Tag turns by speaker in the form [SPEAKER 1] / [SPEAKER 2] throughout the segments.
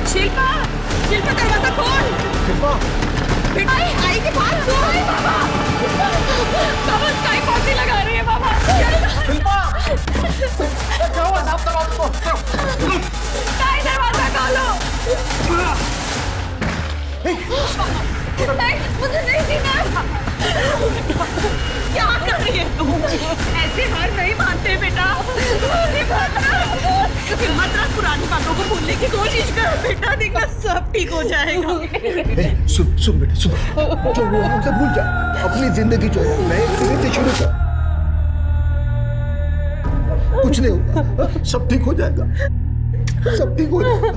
[SPEAKER 1] शिल्पा, शिल्पा दरवाजा खोल।
[SPEAKER 2] शिल्पा,
[SPEAKER 1] आई के पास सो। बाबा काय कौन लगा रही है बाबा?
[SPEAKER 2] शिल्पा, क्या हुआ? साफ करो उसको।
[SPEAKER 1] काय दरवाजा खोलो। मुझे नहीं जीना। क्या कर रही है तू? ऐसे हार नहीं मानते बेटा। मत रख, पुरानी बातों को भूलने की कोशिश कर बेटा, देखना सब ठीक हो जाएगा।
[SPEAKER 2] सुन बेटा, सुन। जो हुआ हमसे भूल जा, अपनी जिंदगी जो है नए सिरे से शुरू कर। कुछ नहीं होगा, सब ठीक हो जाएगा, सब ठीक हो जाएगा।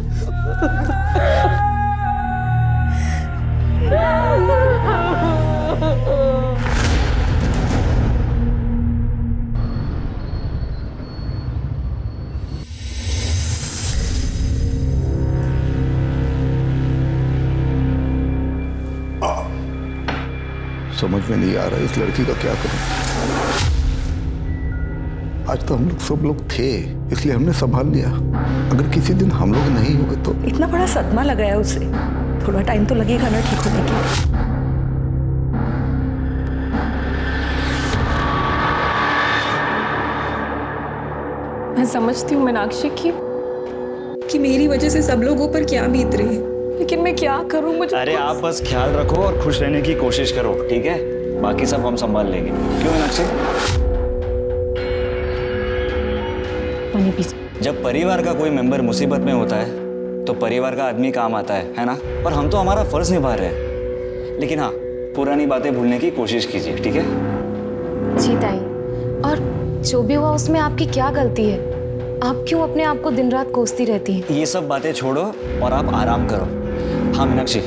[SPEAKER 2] समझ में नहीं आ रहा इस लड़की का क्या करूं। आज तो हम लोग सब लोग थे, इसलिए हमने संभाल लिया। अगर किसी दिन हम लोग नहीं हुए तो।
[SPEAKER 3] इतना बड़ा सदमा लगा है उसे, थोड़ा टाइम तो लगेगा ना ठीक होने के।
[SPEAKER 4] मैं समझती हूँ मीनाक्षी कि मेरी वजह से सब लोगों पर क्या बीत रही है, लेकिन मैं क्या करूँ? मुझे
[SPEAKER 5] अरे आप बस ख्याल रखो और खुश रहने की कोशिश करो, ठीक है? बाकी सब हम संभाल लेंगे। क्यों मीनाक्षी?
[SPEAKER 4] पानी पी।
[SPEAKER 5] जब परिवार का कोई मेंबर मुसीबत में होता है तो परिवार का आदमी काम आता है ना? और हम तो हमारा फर्ज निभा रहे हैं। लेकिन हाँ, पुरानी बातें भूलने की कोशिश कीजिए, ठीक है?
[SPEAKER 6] जी ताई, और जो भी हुआ उसमें आपकी क्या गलती है? आप क्यों अपने आप को दिन रात कोसती रहती हैं?
[SPEAKER 5] ये सब बातें छोड़ो और आप आराम करो। हाँ मीनाक्षी,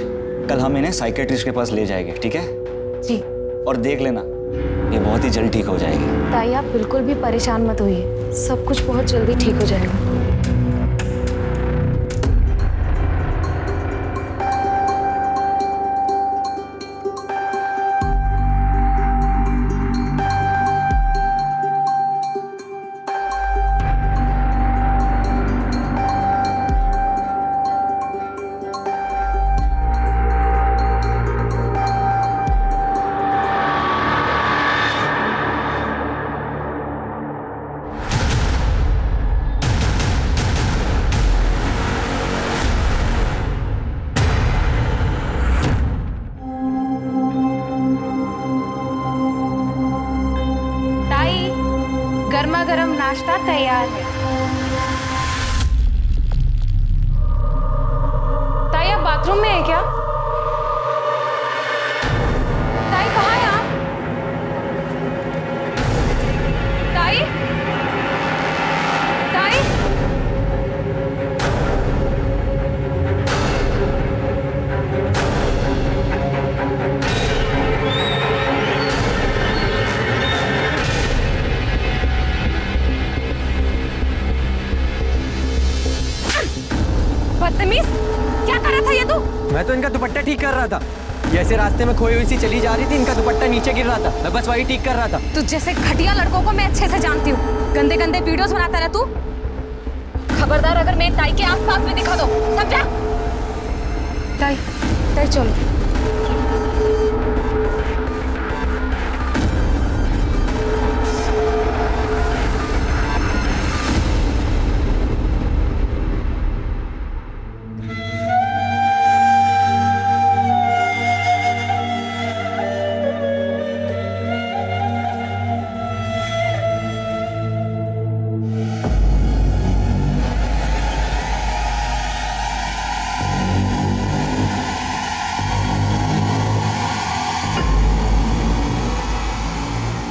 [SPEAKER 5] कल हम इन्हें साइकेट्रिस्ट के पास ले जाएंगे, ठीक है?
[SPEAKER 6] जी।
[SPEAKER 5] और देख लेना, ये बहुत ही जल्द ठीक हो जाएगी।
[SPEAKER 6] ताई आप बिल्कुल भी परेशान मत होइए, सब कुछ बहुत जल्दी ठीक हो जाएगा। गर्मा गर्म नाश्ता तैयार है। ताई आप बाथरूम में है क्या? ताई कहाँ है आप? ताई, ताई, बदतमीज, क्या कर रहा था ये तू?
[SPEAKER 7] मैं तो इनका दुपट्टा ठीक कर रहा था। ये ऐसे रास्ते में खोई हुई सी चली जा रही थी, इनका दुपट्टा नीचे गिर रहा था, मैं बस वही ठीक कर रहा था।
[SPEAKER 6] तू जैसे घटिया लड़कों को मैं अच्छे से जानती हूँ। गंदे गंदे वीडियोस बनाता रहा तू। खबरदार अगर मेरे ताई के आसपास में दिखा दो, समझा? ताई, ताई चलो।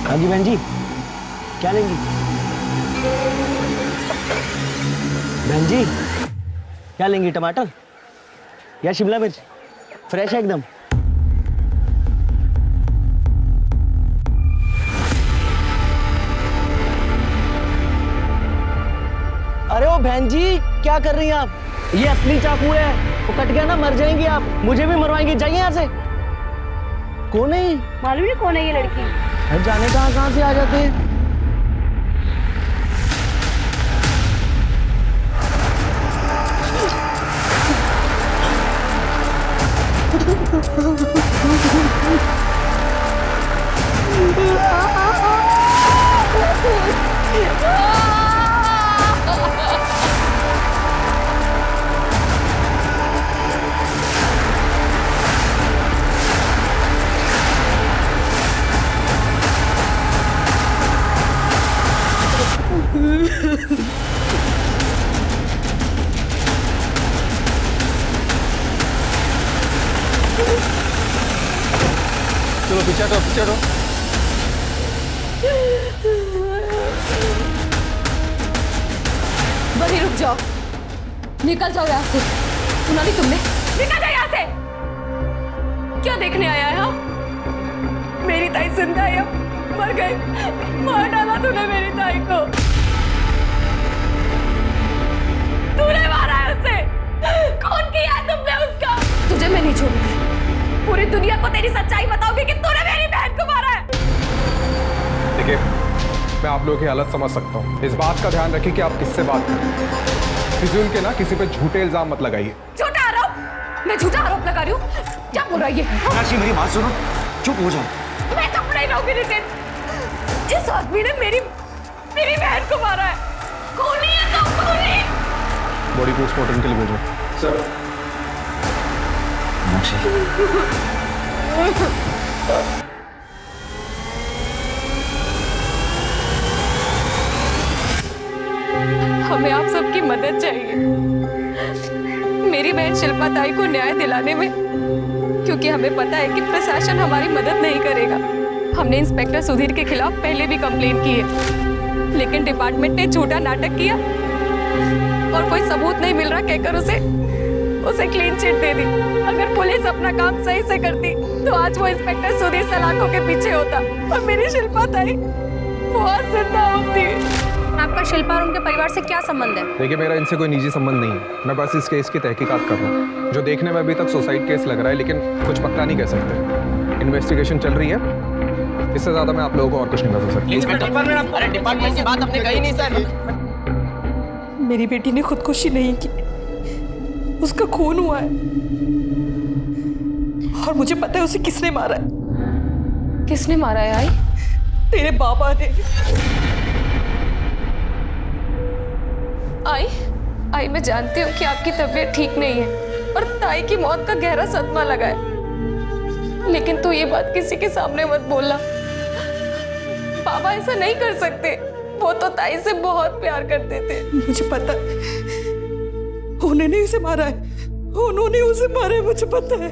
[SPEAKER 7] हाँ जी बहन जी, क्या लेंगी? बहन जी क्या लेंगी, टमाटर या शिमला मिर्च? फ्रेश है एकदम। अरे ओ बहन जी, क्या कर रही हैं आप? ये असली चाकू है, वो कट गया ना मर जाएंगी आप, मुझे भी मरवाएंगी। जाइए यहाँ से। कौन है?
[SPEAKER 6] मालूम नहीं कौन है ये लड़की।
[SPEAKER 7] जाने कहाँ से आ जाते हैं।
[SPEAKER 8] चलो पीछे हटो, पीछे हटो।
[SPEAKER 6] बड़ी रुक जाओ, निकल जाओ यहाँ से। सुना नहीं तुमने? निकल जाओ यहाँ से। क्या देखने आया है? हाँ, मेरी ताई जिंदा है या मर गई? मार डाला तूने मेरी ताई को। तूने मारा है उसे। कौन किया है तुमने उसका? तुझे मैं नहीं छोड़ूंगी। पूरी दुनिया को तेरी सच्चाई बताओगी कि तूने मेरी बहन को मारा है।
[SPEAKER 8] देखिए, मैं आप लोगों की हालत समझ सकता हूँ। इस बात का ध्यान रखिए कि आप किससे बात करें। फिजूल के ना किसी पे झूठे इल्जाम मत लगाइए।
[SPEAKER 6] झूठा आरोप? मैं झूठा आरोप लगा रही हूँ? क्या बोल रहा है ये?
[SPEAKER 5] मीनाक्षी, मेरी बात सुनो, चुप हो जाओ।
[SPEAKER 6] मैं चुप नहीं रहूंगी नितिन। इस आदमी ने मेरी बहन को मारा है। खूनी है तो खूनी।
[SPEAKER 8] बॉडी पोस्टमार्टम के लिए भेजो। सर।
[SPEAKER 5] मीनाक्षी,
[SPEAKER 4] हमें आप सबकी मदद चाहिए मेरी बहन शिल्पा ताई को न्याय दिलाने में, क्योंकि हमें पता है कि प्रशासन हमारी मदद नहीं करेगा। हमने इंस्पेक्टर सुधीर के खिलाफ पहले भी कंप्लेन की है, लेकिन डिपार्टमेंट ने झूठा नाटक किया और कोई सबूत नहीं मिल रहा कहकर उसे क्लीन चिट दे दी। अगर पुलिस अपना काम सही से करती तो आज वो इंस्पेक्टर सुधीर सलाखों के पीछे होता और मेरी शिल्पा ताई वो आज जिंदा होती।
[SPEAKER 6] आपका शिल्पा और उनके परिवार से क्या संबंध है?
[SPEAKER 8] देखिए, मेरा इनसे कोई निजी संबंध नहीं है। मैं बस इस केस की तहकीकात कर रहा हूँ, जो देखने में अभी तक सुसाइड केस लग रहा है, लेकिन कुछ पक्का नहीं कह सकते। इन्वेस्टिगेशन चल रही है, इससे ज्यादा मैं आप लोगों को और कुछ नहीं बता सकता।
[SPEAKER 7] अरे डिपार्टमेंट की बात आपने कही नहीं सर।
[SPEAKER 3] मेरी बेटी ने खुदकुशी नहीं की, उसका खून हुआ है और मुझे पता है उसे किसने मारा है।
[SPEAKER 4] किसने मारा है? आई
[SPEAKER 3] तेरे बाबा ने।
[SPEAKER 4] आई मैं जानती हूँ कि आपकी तबीयत ठीक नहीं है और ताई की मौत का गहरा सदमा लगा है, लेकिन तू ये बात किसी के सामने मत बोलना। बाबा ऐसा नहीं कर सकते, वो तो ताई से बहुत प्यार करते थे।
[SPEAKER 3] मुझे पता है उन्होंने उसे मारा है, उन्होंने उसे मारा है, मुझे पता है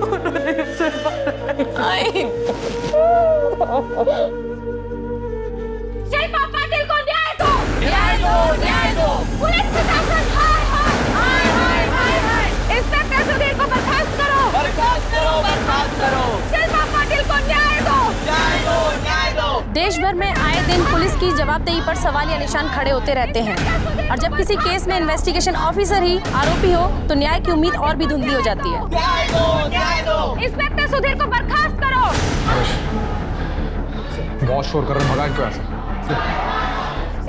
[SPEAKER 3] उन्होंने उसे मारा है।
[SPEAKER 6] शिल्पा पाटिल को न्याय दो! न्याय दो! न्याय दो! पुलिस प्रशासन, हाय हाय हाय हाय हाय हाय! इंस्पेक्टर सुधीर को बर्खास्त करो! बर्खास्त करो! बर्खास्त करो! शिल्पा पाटिल को न्याय दो! न्याय दो! न्याय दो! देश भर में आए दिन पुलिस की जवाबदेही पर सवालिया निशान खड़े होते रहते हैं, और जब किसी केस में इन्वेस्टिगेशन ऑफिसर ही आरोपी हो तो न्याय की उम्मीद और भी धुंधली हो जाती है। न्याय दो! न्याय दो! इंस्पेक्टर सुधीर को बर्खास्त करो!
[SPEAKER 8] बहुत शोर कर रहे हैं, भगा क्यों ऐसा?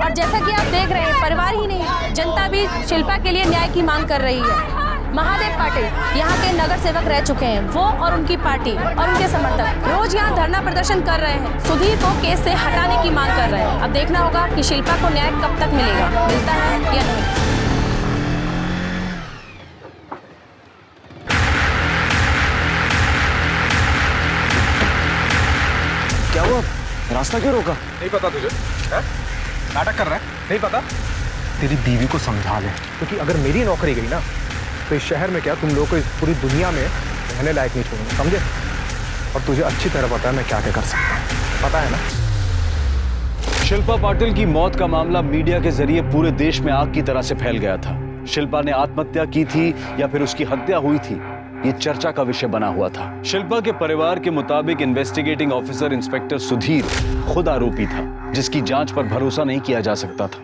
[SPEAKER 6] और जैसा कि आप देख रहे हैं, परिवार ही नहीं जनता भी शिल्पा के लिए न्याय की मांग कर रही है। महादेव पाटिल यहाँ के नगर सेवक रह चुके हैं। वो और उनकी पार्टी और उनके समर्थक रोज यहाँ धरना प्रदर्शन कर रहे हैं, सुधीर को केस से हटाने की मांग कर रहे हैं। अब देखना होगा कि शिल्पा को न्याय कब तक मिलेगा, मिलता है या नहीं।
[SPEAKER 5] क्या हुआ? रास्ता क्यों रोका?
[SPEAKER 8] नहीं पता तुझे? है? नाटक कर रहा है? नहीं पता? तेरी बीवी को समझा ले, क्योंकि अगर मेरी नौकरी गई ना तो इस शहर में क्या, तुम लोगों को इस पूरी दुनिया में रहने लायक नहीं छोड़ूंगा, समझे? और तुझे अच्छी तरह पता है मैं क्या क्या कर सकता हूँ, पता है ना?
[SPEAKER 9] शिल्पा पाटिल की मौत का मामला मीडिया के जरिए पूरे देश में आग की तरह से फैल गया था। शिल्पा ने आत्महत्या की थी या फिर उसकी हत्या हुई थी, ये चर्चा का विषय बना हुआ था। शिल्पा के परिवार के मुताबिक इन्वेस्टिगेटिंग ऑफिसर इंस्पेक्टर सुधीर खुद आरोपी था, जिसकी जांच पर भरोसा नहीं किया जा सकता था।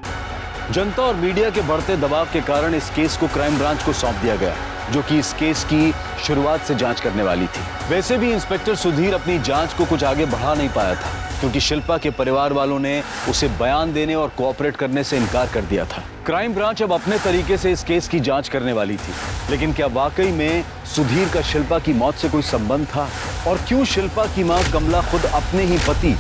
[SPEAKER 9] जनता और मीडिया के बढ़ते दबाव के कारण इस केस को क्राइम ब्रांच को सौंप दिया गया, जो कि इस केस की शुरुआत से जांच करने वाली थी। वैसे भी इंस्पेक्टर सुधीर अपनी जांच को कुछ आगे बढ़ा नहीं पाया था। क्योंकि शिल्पा के परिवार वालों ने उसे बयान देने और कोऑपरेट करने से इनकार कर दिया था। क्राइम ब्रांच अब अपने तरीके से इस केस की जांच करने वाली थी, लेकिन क्या वाकई में सुधीर का शिल्पा की मौत से कोई संबंध था? और क्यों शिल्पा की मां कमला खुद अपने ही पति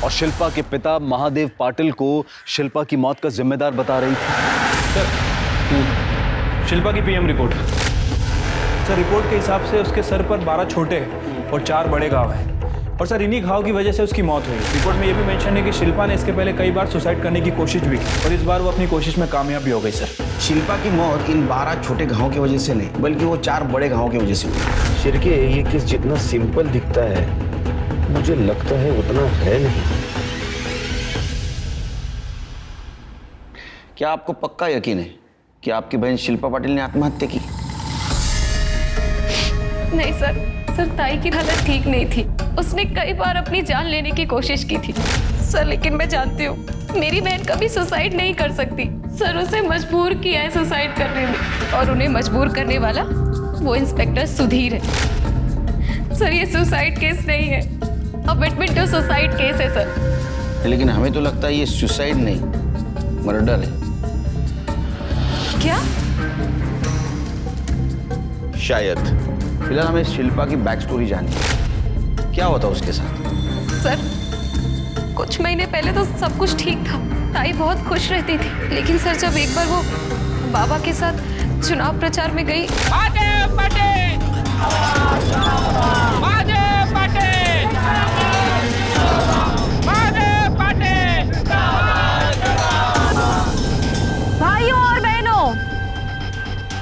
[SPEAKER 9] और शिल्पा के पिता महादेव पाटिल को शिल्पा की मौत का जिम्मेदार बता रही थी?
[SPEAKER 10] सर, शिल्पा की पीएम रिपोर्ट। सर, रिपोर्ट के हिसाब से उसके सर पर 12 छोटे और 4 बड़े घाव हैं। और सर, इन्हीं घाव की वजह से उसकी मौत हुई। रिपोर्ट में ये भी मेंशन है कि शिल्पा ने इसके पहले कई बार सुसाइड करने की कोशिश भी की और इस बार वो अपनी कोशिश में कामयाब भी हो गई। सर,
[SPEAKER 2] शिल्पा की मौत इन 12 छोटे घावों की वजह से नहीं, बल्कि वो 4 बड़े घावों की वजह से हुई।
[SPEAKER 11] शिरके, ये केस जितना सिंपल दिखता है, मुझे लगता है उतना है नहीं।
[SPEAKER 2] क्या आपको पक्का यकीन है कि आपकी बहन शिल्पा पाटिल ने आत्महत्या की?
[SPEAKER 4] नहीं सर, ताई की हालत ठीक नहीं थी। उसने कई बार अपनी जान लेने की कोशिश की थी सर, लेकिन मैं जानती हूँ मेरी बहन कभी सुसाइड नहीं कर सकती। सर, उसे मजबूर किया है सुसाइड करने में, और उन्हें मजबूर करने वाला वो इंस्पेक्टर सुधीर है। सर, ये सुसाइड केस नहीं है, अमिटमेंट टू सुसाइड केस है सर।
[SPEAKER 2] लेकिन हमें तो लगता है ये सुसाइड नहीं, मर्डर है।
[SPEAKER 4] क्या?
[SPEAKER 2] शायद। फिलहाल हमें शिल्पा की बैक स्टोरी जाननी है। क्या होता उसके साथ?
[SPEAKER 4] सर, कुछ महीने पहले तो सब कुछ ठीक था, ताई बहुत खुश रहती थी। लेकिन सर, जब एक बार वो बाबा के साथ चुनाव प्रचार में गई।
[SPEAKER 6] भाइयों और बहनों,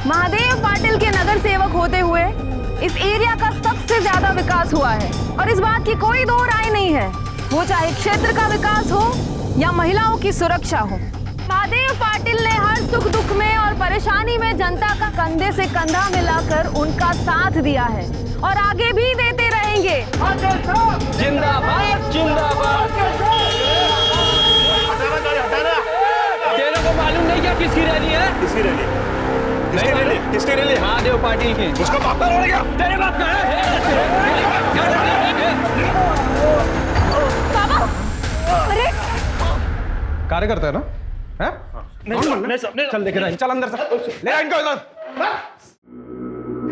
[SPEAKER 6] महादेव पाटिल के नगर सेवक होते हुए इस एरिया का सबसे ज्यादा विकास हुआ है और इस बात की कोई दो राय नहीं है, वो चाहे क्षेत्र का विकास हो या महिलाओं की सुरक्षा हो। महादेव पाटिल ने हर सुख दुख में और परेशानी में जनता का कंधे से कंधा मिलाकर उनका साथ दिया है और आगे भी देते रहेंगे।
[SPEAKER 7] जिंदाबाद जिंदाबाद। तेरे को मालूम नहीं क्या किसकी रैली है? किसकी रैली? किसकी रैली? महादेव पाटिल की। उसका बाप का गया? तेरे बाप का है?
[SPEAKER 6] बाबा, अरे
[SPEAKER 8] कार्यकर्ता है ना? है? चल देखे रहा, चल अंदर से ले आ इनको इधर।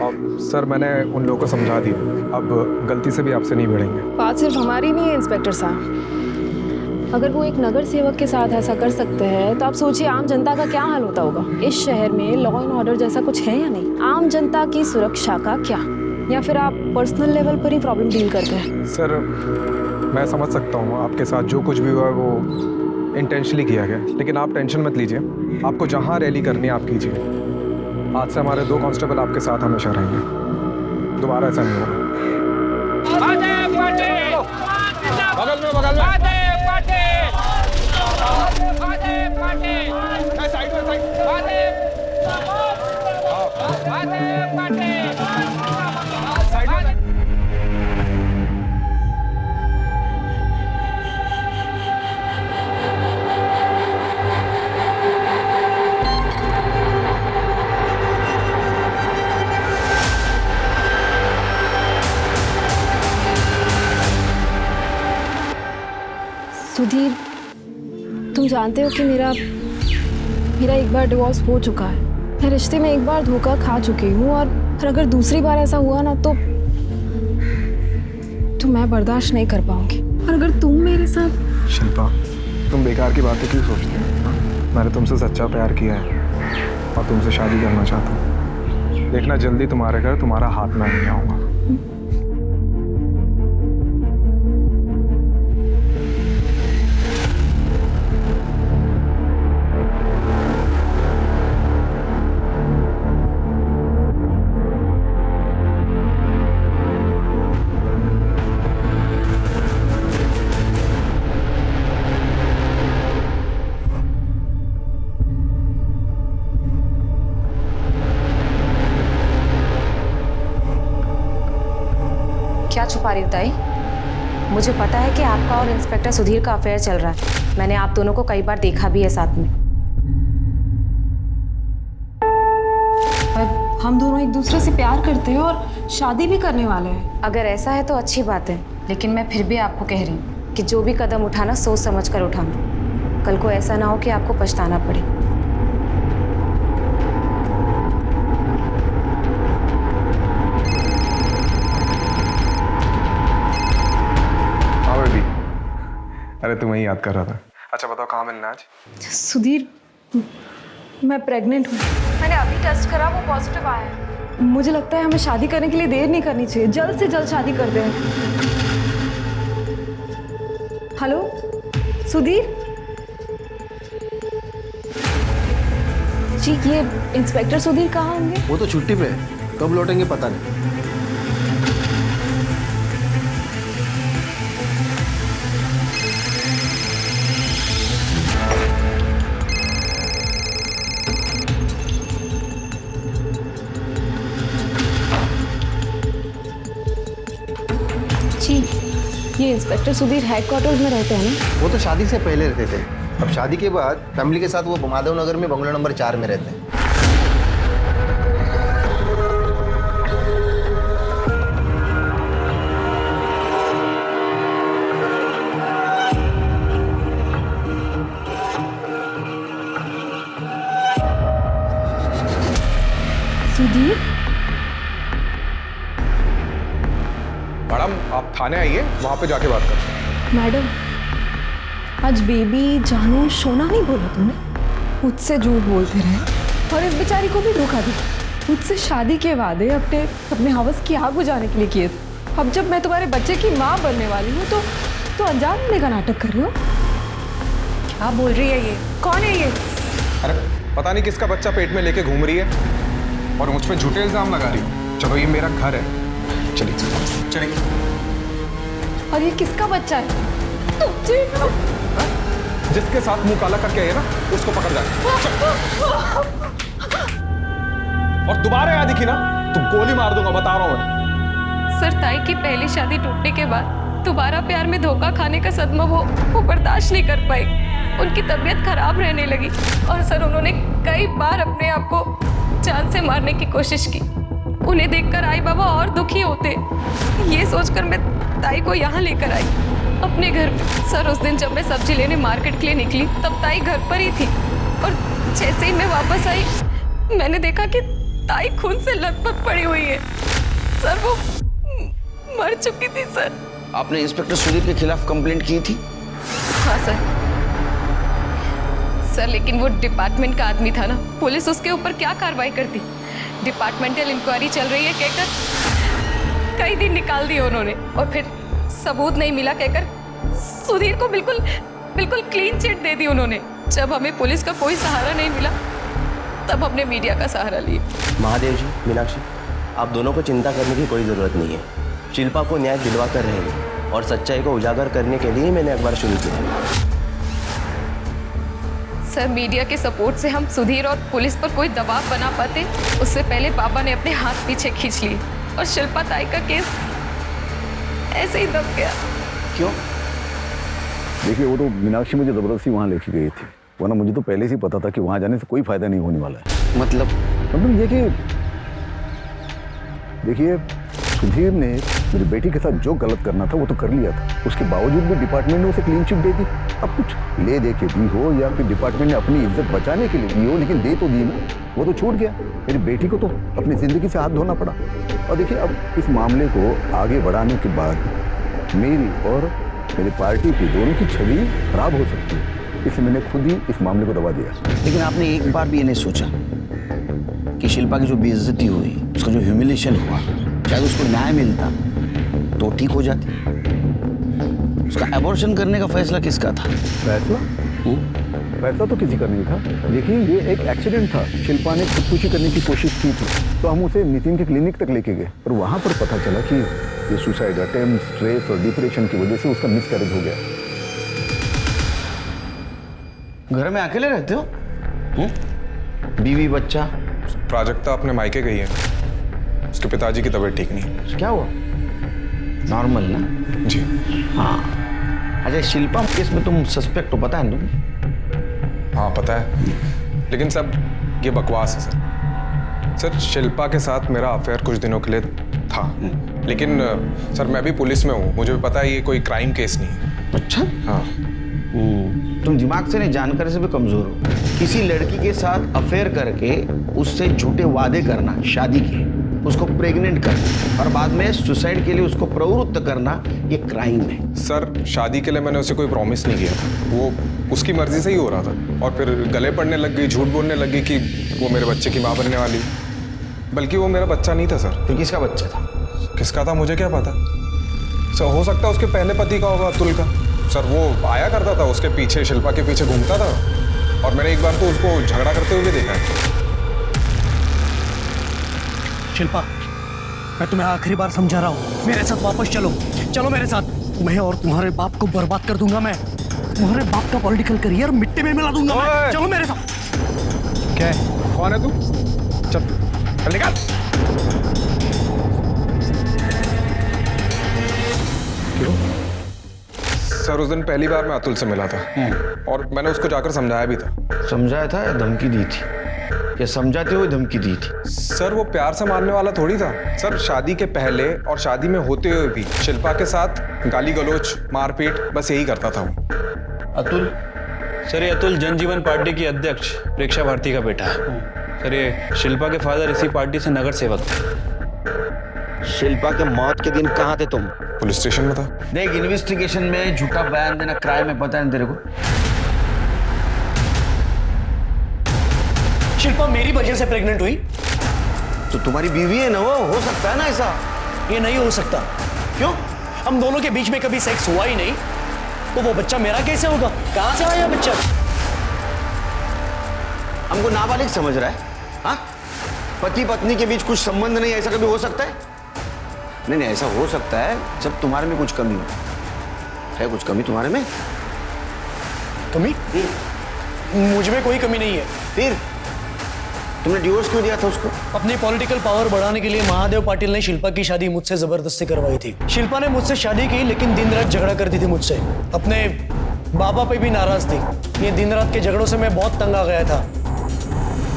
[SPEAKER 8] अब सर, मैंने उन लोगों को समझा दिया, अब गलती से भी आपसे नहीं भिड़ेंगे।
[SPEAKER 12] बात सिर्फ हमारी नहीं है इंस्पेक्टर साहब, अगर वो एक नगर सेवक के साथ ऐसा कर सकते हैं तो आप सोचिए आम जनता का क्या हाल होता होगा। इस शहर में लॉ एंड ऑर्डर जैसा कुछ है या नहीं? आम जनता की सुरक्षा का क्या? या फिर आप पर्सनल लेवल पर ही प्रॉब्लम डील करते हैं?
[SPEAKER 8] सर, मैं समझ सकता हूँ आपके साथ जो कुछ भी हुआ है वो इंटेंशनली किया गया, लेकिन आप टेंशन मत लीजिए। आपको जहाँ रैली करनी है आप कीजिए। आज से हमारे 2 कांस्टेबल आपके साथ हमेशा रहेंगे, दोबारा ऐसा नहीं होगा। बगल में
[SPEAKER 12] सुधीर, तुम जानते हो कि मेरा एक बार डिवोर्स हो चुका है। मैं रिश्ते में एक बार धोखा खा चुकी हूँ और अगर दूसरी बार ऐसा हुआ ना तो मैं बर्दाश्त नहीं कर पाऊंगी। और अगर तुम मेरे साथ।
[SPEAKER 8] शिल्पा, तुम बेकार की बातें क्यों सोचती हो? मैंने तुमसे सच्चा प्यार किया है और तुमसे शादी करना चाहता हूँ। देखना जल्दी तुम्हारे घर तुम्हारा हाथ में नहीं आऊंगा।
[SPEAKER 12] क्या छुपा रही हो ताई? मुझे पता है कि आपका और इंस्पेक्टर सुधीर का अफेयर चल रहा है। मैंने आप दोनों को कई बार देखा भी है साथ में। हम दोनों एक दूसरे से प्यार करते हैं और शादी भी करने वाले हैं। अगर ऐसा है तो अच्छी बात है, लेकिन मैं फिर भी आपको कह रही हूँ कि जो भी कदम उठाना सोच समझ कर उठाना। कल को ऐसा ना हो कि आपको पछताना पड़े।
[SPEAKER 8] हाँ बेबी, अरे तुम्हें ही याद कर रहा था। अच्छा बताओ कहाँ मिलना आज?
[SPEAKER 12] सुधीर, मैं प्रेग्नेंट हूँ। मैंने अभी टेस्ट करा, वो पॉजिटिव आया है। मुझे लगता है हमें शादी करने के लिए देर नहीं करनी चाहिए, जल्द से जल्द शादी कर दें। हेलो सुधीर जी, ये इंस्पेक्टर सुधीर कहाँ होंगे?
[SPEAKER 2] वो तो छुट्टी पे है, कब लौटेंगे पता नहीं।
[SPEAKER 12] जी, ये इंस्पेक्टर सुधीर हेडक्वार्टर्स में रहते हैं ना?
[SPEAKER 2] वो तो शादी से पहले रहते थे, अब शादी के बाद फैमिली के साथ वो माधव नगर में बंगला नंबर 4 में रहते हैं।
[SPEAKER 12] सुधीर,
[SPEAKER 8] मैडम आप थाने आइए, वहाँ पे जाके बात करते हैं।
[SPEAKER 12] मैडम आज बेबी जानू सोना नहीं बोला तुमने, मुझसे झूठ बोलते रहे और इस बेचारी को भी धोखा दिया। मुझसे शादी के वादे अपने हवस की आग बुझाने के लिए किए थे। अब जब मैं तुम्हारे बच्चे की माँ बनने वाली हूँ तो अनजान होने का नाटक कर रहे हो। क्या बोल रही है ये? कौन है ये?
[SPEAKER 8] अरे पता नहीं किसका बच्चा पेट में लेके घूम रही है और मुझ पे झूठे इल्जाम लगा रही है। चलो ये मेरा घर है, चलिए चलिए।
[SPEAKER 12] और ये किसका बच्चा है?
[SPEAKER 8] जिसके साथ मुंह काला करके आए ना, उसको पकड़ जाए। और दोबारा याद दिखी ना तो गोली मार दूंगा, बता रहा हूं मैं।
[SPEAKER 4] सर, ताई की पहली शादी टूटने के बाद दोबारा प्यार में धोखा खाने का सदमा वो बर्दाश्त नहीं कर पाई। उनकी तबीयत खराब रहने लगी और सर उन्होंने कई बार अपने आप को जान से मारने की कोशिश की। उन्हें देखकर आई बाबा और दुखी होते। ये सोचकर मैं ताई को यहाँ लेकर आई अपने घर में। सर उस दिन जब मैं सब्जी लेने मार्केट के लिए निकली तब ताई घर पर ही थी और जैसे ही मैं वापस आई मैंने देखा कि ताई खून से लथपथ पड़ी हुई है। सर वो मर चुकी थी। सर
[SPEAKER 11] आपने इंस्पेक्टर सुधीर के खिलाफ कंप्लेंट की थी?
[SPEAKER 4] हाँ सर लेकिन वो डिपार्टमेंट का आदमी था ना, पुलिस उसके ऊपर क्या कार्रवाई करती। डिपार्टमेंटल इंक्वायरी चल रही है कहकर कई दिन निकाल दिए उन्होंने और फिर सबूत नहीं मिला कहकर सुधीर को बिल्कुल क्लीन चिट दे दी उन्होंने। जब हमें पुलिस का कोई सहारा नहीं मिला तब हमने मीडिया का सहारा लिया।
[SPEAKER 7] महादेव जी, मीनाक्षी, आप दोनों को चिंता करने की कोई ज़रूरत नहीं है। शिल्पा को न्याय दिलवा कर रहेंगे और सच्चाई को उजागर करने के लिए मैंने अखबार शुरू किया।
[SPEAKER 4] सर मीडिया के सपोर्ट से हम सुधीर और पुलिस पर कोई दबाव बना पाते, उससे पहले पापा ने अपने हाथ पीछे खींच लिए और शिल्पा ताई का केस ऐसे ही दब गया।
[SPEAKER 7] क्यों?
[SPEAKER 9] देखिए वो तो मीनाक्षी मुझे जबरदस्ती वहाँ लेके गई थी, वरना मुझे तो पहले से ही पता था कि वहाँ जाने से कोई फायदा नहीं होने वाला है। मतलब ये कि देखिए सुधीर ने मेरी बेटी के साथ जो गलत करना था वो तो कर लिया था, उसके बावजूद भी डिपार्टमेंट ने उसे क्लीन चिट दे दी। अब कुछ ले दे के दी हो या फिर डिपार्टमेंट ने अपनी इज्जत बचाने के लिए दी हो, लेकिन दे तो दी ना, वो तो छूट गया। मेरी बेटी को तो अपनी ज़िंदगी से हाथ धोना पड़ा। और देखिए अब इस मामले को आगे बढ़ाने के बाद मेरी और मेरी पार्टी की दोनों की छवि खराब हो सकती है, इसलिए मैंने खुद ही इस मामले को दबा दिया।
[SPEAKER 11] लेकिन आपने एक बार भी ये नहीं सोचा कि शिल्पा की जो बेइज्जती हुई, उसका जो ह्यूमिलेशन हुआ, शायद उसको न्याय मिलता तो ठीक हो जाती। उसका एबॉर्शन करने का फैसला किसका था?
[SPEAKER 9] फैसला? फैसला तो किसी का नहीं था। देखिए ये एक एक्सीडेंट था, शिल्पा ने खुदकुशी करने की कोशिश की थी तो हम उसे नितिन के क्लिनिक तक लेके गए और वहाँ पर पता चला कि ये सुसाइड अटेम्प्ट, स्ट्रेस और डिप्रेशन की वजह से उसका मिसकैरेज हो गया।
[SPEAKER 11] घर में अकेले रहते हो? बीवी बच्चा?
[SPEAKER 8] प्राजक्ता अपने मायके गई है, उसके पिताजी की तबीयत ठीक नहीं है।
[SPEAKER 11] क्या हुआ? नॉर्मल ना?
[SPEAKER 8] जी
[SPEAKER 11] हाँ। अच्छा शिल्पा केस में तुम सस्पेक्ट हो, पता है तुम्हें?
[SPEAKER 8] हाँ पता है, लेकिन सब ये बकवास है सर। सर शिल्पा के साथ मेरा अफेयर कुछ दिनों के लिए था, लेकिन सर मैं भी पुलिस में हूँ, मुझे भी पता है ये कोई क्राइम केस नहीं है।
[SPEAKER 11] अच्छा,
[SPEAKER 8] हाँ।
[SPEAKER 11] तुम दिमाग से नहीं, जानकारी से भी कमजोर हो। किसी लड़की के साथ अफेयर करके उससे झूठे वादे करना, शादी के, उसको प्रेग्नेंट करना और बाद में सुसाइड के लिए उसको प्रवृत्त करना, ये क्राइम है।
[SPEAKER 8] सर शादी के लिए मैंने उसे कोई प्रॉमिस नहीं किया था, वो उसकी मर्जी से ही हो रहा था, और फिर गले पड़ने लग गई, झूठ बोलने लग गई कि वो मेरे बच्चे की माँ बनने वाली, बल्कि वो मेरा बच्चा नहीं था सर।
[SPEAKER 11] तो किसका बच्चा था?
[SPEAKER 8] किसका था मुझे क्या पता सर, हो सकता है उसके पहले पति का होगा, अतुल का। सर वो आया करता था उसके पीछे, शिल्पा के पीछे घूमता था, और मैंने एक बार तो उसको झगड़ा करते हुए देखा है।
[SPEAKER 7] शिल्पा, मैं तुम्हें आखिरी बार समझा रहा हूँ, मेरे साथ वापस चलो, चलो मेरे साथ। मैं और तुम्हारे बाप को बर्बाद कर दूंगा, मैं तुम्हारे बाप का पॉलिटिकल करियर मिट्टी में मिला दूंगा मैं। चलो मेरे साथ।
[SPEAKER 8] क्या है? कौन है तू? चल चल निकाल। क्यों? सर उस दिन पहली बार मैं अतुल से मिला था, और मैंने उसको जाकर समझाया भी था।
[SPEAKER 11] समझाया था या धमकी दी थी? या समझाते हुए धमकी दी थी?
[SPEAKER 8] सर वो प्यार से मानने वाला थोड़ी था सर, शादी के पहले और शादी में होते हुए भी शिल्पा के साथ गाली गलौज, मारपीट, बस यही करता था वो।
[SPEAKER 10] अतुल? सर ये अतुल जनजीवन पार्टी की अध्यक्ष प्रेक्षा भारती का बेटा है। सर ये शिल्पा के फादर इसी पार्टी से नगर सेवक थे।
[SPEAKER 11] शिल्पा के मौत के दिन कहाँ थे तुम?
[SPEAKER 8] पुलिस स्टेशन में था।
[SPEAKER 11] देख, इन्वेस्टिगेशन में झूठा बयान देना क्राइम है, पता है तेरे को?
[SPEAKER 7] शिल्पा मेरी वजह से प्रेग्नेंट हुई?
[SPEAKER 11] तो तुम्हारी बीवी है ना वो, हो सकता है ना ऐसा?
[SPEAKER 7] ये नहीं हो सकता।
[SPEAKER 11] क्यों?
[SPEAKER 7] हम दोनों के बीच में कभी सेक्स हुआ ही नहीं, तो वो बच्चा मेरा कैसे होगा? कहां से आया बच्चा?
[SPEAKER 11] हमको नाबालिग समझ रहा है? हाँ, पति पत्नी के बीच कुछ संबंध नहीं, ऐसा कभी हो सकता है? नहीं नहीं, ऐसा हो सकता है जब तुम्हारे में कुछ कमी हो। है कुछ कमी तुम्हारे में?
[SPEAKER 7] कमी? मुझ में कोई कमी नहीं है।
[SPEAKER 11] फिर तुमने डिवोर्स क्यों दिया था उसको?
[SPEAKER 7] अपनी पॉलिटिकल पावर बढ़ाने के लिए महादेव पाटिल ने शिल्पा की शादी मुझसे जबरदस्ती करवाई थी। शिल्पा ने मुझसे शादी की, लेकिन दिन रात झगड़ा करती थी मुझसे। अपने बाबा पे भी नाराज थी। ये दिन रात के झगड़ों से मैं बहुत तंग आ गया था,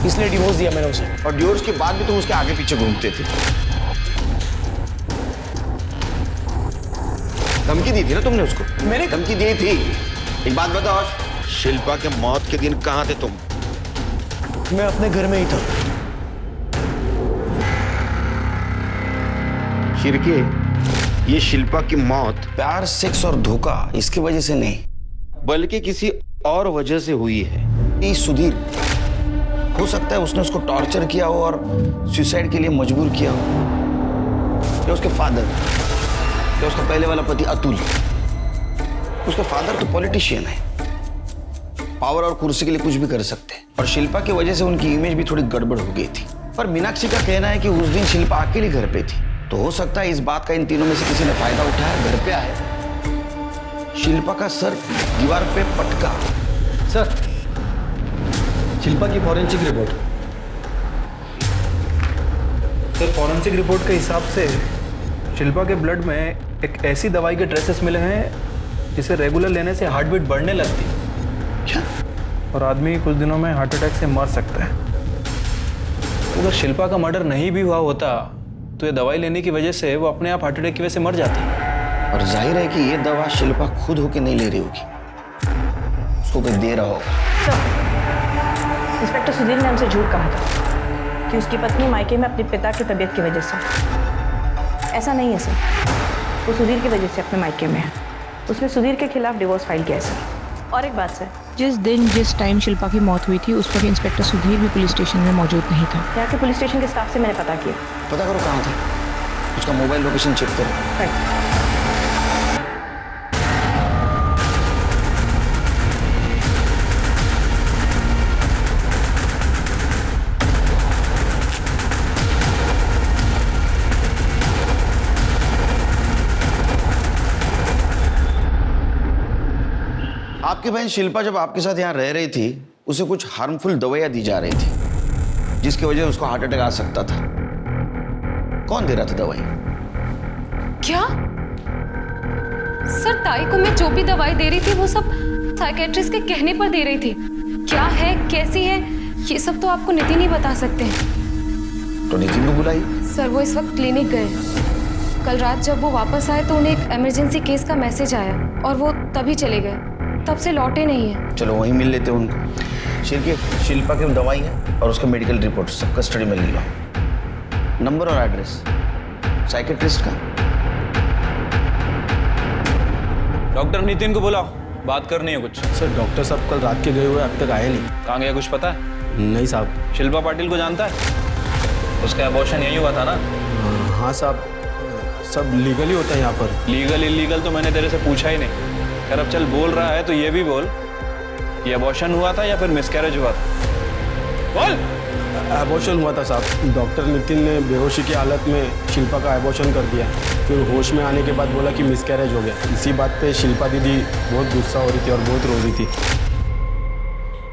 [SPEAKER 7] इसलिए डिवोर्स दिया मैंने उसे।
[SPEAKER 11] और डिवोर्स के बाद भी तुम उसके आगे पीछे घूमते थे। धमकी दी थी ना तुमने उसको?
[SPEAKER 7] मैंने
[SPEAKER 11] धमकी दी थी। एक बात बताओ, शिल्पा के मौत के दिन कहाँ थे तुम?
[SPEAKER 7] मैं अपने घर में ही था।
[SPEAKER 11] शिरके, ये शिल्पा की मौत प्यार, सेक्स और धोखा इसकी वजह से नहीं, बल्कि किसी और वजह से हुई है। ये सुधीर, हो सकता है उसने उसको टॉर्चर किया हो और सुसाइड के लिए मजबूर किया हो। या उसके फादर, या उसका पहले वाला पति अतुल। उसका फादर तो पॉलिटिशियन है, पावर और कुर्सी के लिए कुछ भी कर सकते हैं, और शिल्पा की वजह से उनकी इमेज भी थोड़ी गड़बड़ हो गई थी। पर मीनाक्षी का कहना है कि उस दिन शिल्पा अकेली घर पे थी, तो हो सकता है इस बात का इन तीनों में से किसी ने फायदा उठाया, घर पे आया, शिल्पा का सर दीवार पे पटका।
[SPEAKER 2] सर, शिल्पा की forensic report.
[SPEAKER 10] Sir forensic report के हिसाब से शिल्पा के ब्लड में एक ऐसी दवाई के ट्रेसेस मिले हैं जिसे रेगुलर लेने से हार्ट बीट बढ़ने लगती है।
[SPEAKER 11] क्या?
[SPEAKER 10] और आदमी कुछ दिनों में हार्ट अटैक से मर सकता है। अगर शिल्पा का मर्डर नहीं भी हुआ होता तो ये दवाई लेने की वजह से वो अपने आप हार्ट अटैक की वजह से मर जाती।
[SPEAKER 11] और जाहिर है कि ये दवा शिल्पा खुद होके नहीं ले रही होगी, उसको कोई दे रहा होगा।
[SPEAKER 1] सर, इंस्पेक्टर सुधीर ने हमसे झूठ कहा था कि उसकी पत्नी मायके में अपने पिता की तबीयत की वजह से। ऐसा नहीं है सर, वो सुधीर की वजह से अपने मायके में है। उसने सुधीर के खिलाफ डिवोर्स फाइल किया है सर। और एक बात सर,
[SPEAKER 13] जिस टाइम शिल्पा की मौत हुई थी उस वक्त इंस्पेक्टर सुधीर भी पुलिस स्टेशन में मौजूद नहीं था।
[SPEAKER 1] यहाँ के पुलिस स्टेशन के स्टाफ से मैंने पता किया।
[SPEAKER 11] पता करो कहाँ था, उसका मोबाइल लोकेशन चेक करो।
[SPEAKER 1] राइट।
[SPEAKER 11] आपकी बहन शिल्पा जब आपके साथ यहाँ रह रही थी, उसे कुछ हार्मफुल दवाइयाँ दी जा रही थी, जिसकी वजह से उसको हार्ट अटैक आ सकता था। कौन दे रहा था दवाई?
[SPEAKER 4] क्या? सर ताई को मैं जो भी दवाई दे रही थी वो सब साइकेट्रिस्ट के कहने पर दे रही थी। क्या है, कैसी है, ये सब तो आपको नितिन ही बता सकते हैं।
[SPEAKER 11] तो नितिन को बुलाई।
[SPEAKER 4] सर वो इस वक्त क्लिनिक गए।
[SPEAKER 12] कल रात जब वो वापस आए तो उन्हें एक इमरजेंसी केस का मैसेज आया और वो तभी चले गए, तब से लौटे नहीं है।
[SPEAKER 11] चलो वहीं मिल लेते हैं उनको। शिल्पा की दवाई है और उसका मेडिकल रिपोर्ट सब कस्टडी में ले लो। नंबर और एड्रेस साइकेट्रिस्ट का।
[SPEAKER 10] डॉक्टर नितिन को बुलाओ, बात करनी है कुछ।
[SPEAKER 2] सर डॉक्टर साहब कल रात के गए हुए अब तक आए नहीं।
[SPEAKER 10] कहाँ गया कुछ पता है?
[SPEAKER 2] नहीं साहब।
[SPEAKER 10] शिल्पा पाटिल को जानता है? उसका अबॉर्शन यही हुआ था ना?
[SPEAKER 2] हाँ साहब, सब लीगल ही होता है यहाँ पर।
[SPEAKER 10] लीगल इलीगल तो मैंने तेरे से पूछा ही नहीं। खैर अब चल बोल रहा है तो ये भी बोल, ये अबॉर्शन हुआ था या फिर मिसकैरेज हुआ था? बोल।
[SPEAKER 2] एबॉर्शन हुआ था साहब। डॉक्टर नितिन ने बेहोशी की हालत में शिल्पा का एबॉर्शन कर दिया, फिर होश में आने के बाद बोला कि मिसकैरेज हो गया। इसी बात पे शिल्पा दीदी बहुत गुस्सा हो रही थी और बहुत रो रही थी।